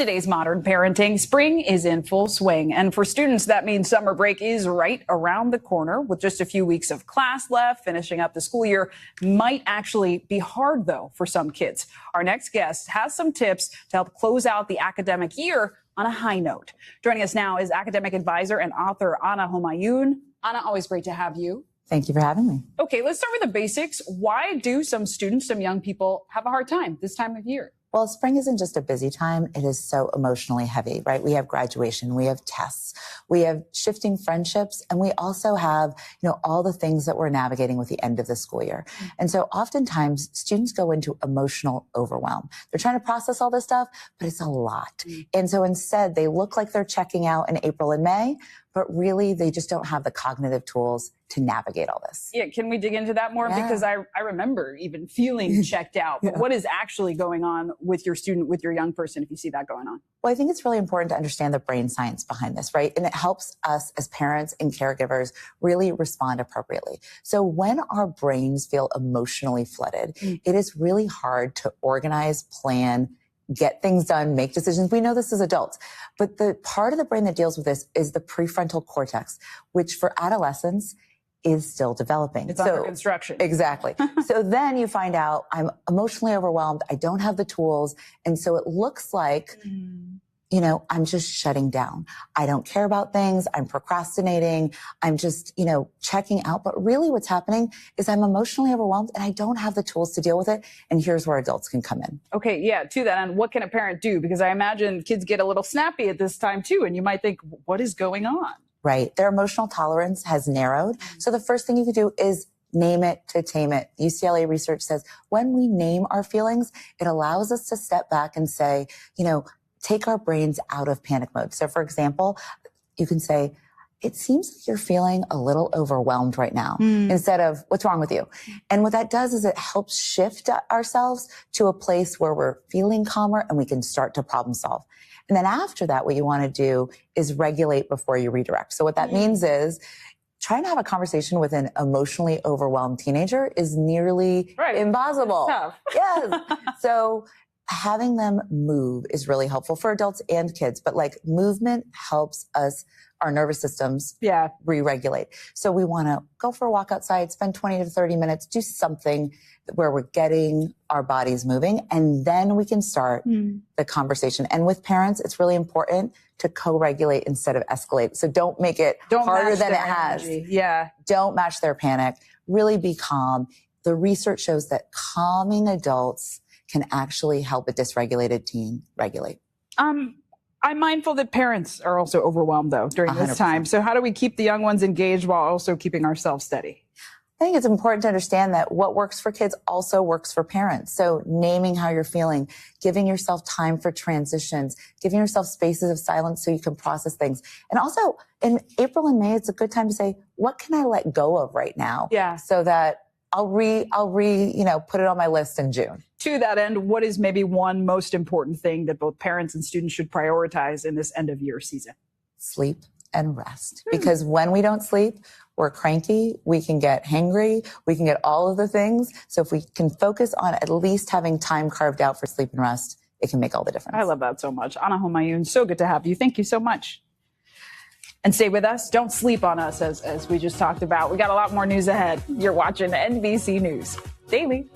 today's modern parenting, spring is in full swing. And for students, that means summer break is right around the corner. With just a few weeks of class left, finishing up the school year might actually be hard, though, for some kids. Our next guest has some tips to help close out the academic year on a high note. Joining us now is academic advisor and author Ana Homayoun. Ana, always great to have you. Thank you for having me. Okay, let's start with the basics. Why do some students, some young people, have a hard time this time of year? Well, spring isn't just a busy time. It is so emotionally heavy, right? We have graduation, we have tests, we have shifting friendships, and we also have, all the things that we're navigating with the end of the school year. Mm-hmm. And so oftentimes students go into emotional overwhelm. They're trying to process all this stuff, but it's a lot. Mm-hmm. And so instead they look like they're checking out in April and May, but really they just don't have the cognitive tools to navigate all this. Yeah, can we dig into that more? Yeah. Because I remember even feeling checked out. But what is actually going on with your student, with your young person, if you see that going on? Well, I think it's really important to understand the brain science behind this, right? And it helps us as parents and caregivers really respond appropriately. So when our brains feel emotionally flooded, it is really hard to organize, plan, get things done, make decisions. We know this as adults, but the part of the brain that deals with this is the prefrontal cortex, which for adolescents is still developing. It's under construction. Exactly. So then you find out I'm emotionally overwhelmed. I don't have the tools. And so it looks like, I'm just shutting down. I don't care about things. I'm procrastinating. I'm just, checking out. But really what's happening is I'm emotionally overwhelmed and I don't have the tools to deal with it. And here's where adults can come in. Okay. Yeah. To that end, what can a parent do? Because I imagine kids get a little snappy at this time too. And you might think, what is going on? Right. Their emotional tolerance has narrowed. So the first thing you can do is name it to tame it. UCLA research says when we name our feelings, it allows us to step back and say, take our brains out of panic mode. So for example, you can say, it seems like you're feeling a little overwhelmed right now instead of what's wrong with you. And what that does is it helps shift ourselves to a place where we're feeling calmer and we can start to problem solve. And then after that, what you want to do is regulate before you redirect. So what that means is trying to have a conversation with an emotionally overwhelmed teenager is nearly impossible. It's tough. Yes. So having them move is really helpful for adults and kids, but movement helps our nervous systems re-regulate. So we want to go for a walk outside, spend 20 to 30 minutes, do something where we're getting our bodies moving, and then we can start the conversation. And with parents, it's really important to co-regulate instead of escalate. So don't make it harder than it has. Yeah. Don't match their panic. Really be calm. The research shows that calming adults can actually help a dysregulated teen regulate. I'm mindful that parents are also overwhelmed, though, during this 100%. time. So how do we keep the young ones engaged while also keeping ourselves steady? I think it's important to understand that what works for kids also works for parents. So naming how you're feeling, giving yourself time for transitions, giving yourself spaces of silence so you can process things. And also in April and May, it's a good time to say, what can I let go of right now? Yeah. So that I'll put it on my list in June. To that end, what is maybe one most important thing that both parents and students should prioritize in this end of year season? Sleep and rest. Because when we don't sleep, we're cranky, we can get hangry, we can get all of the things. So if we can focus on at least having time carved out for sleep and rest, it can make all the difference. I love that so much. Ana Homayoun, so good to have you. Thank you so much. And stay with us. Don't sleep on us, as we just talked about. We got a lot more news ahead. You're watching NBC News Daily.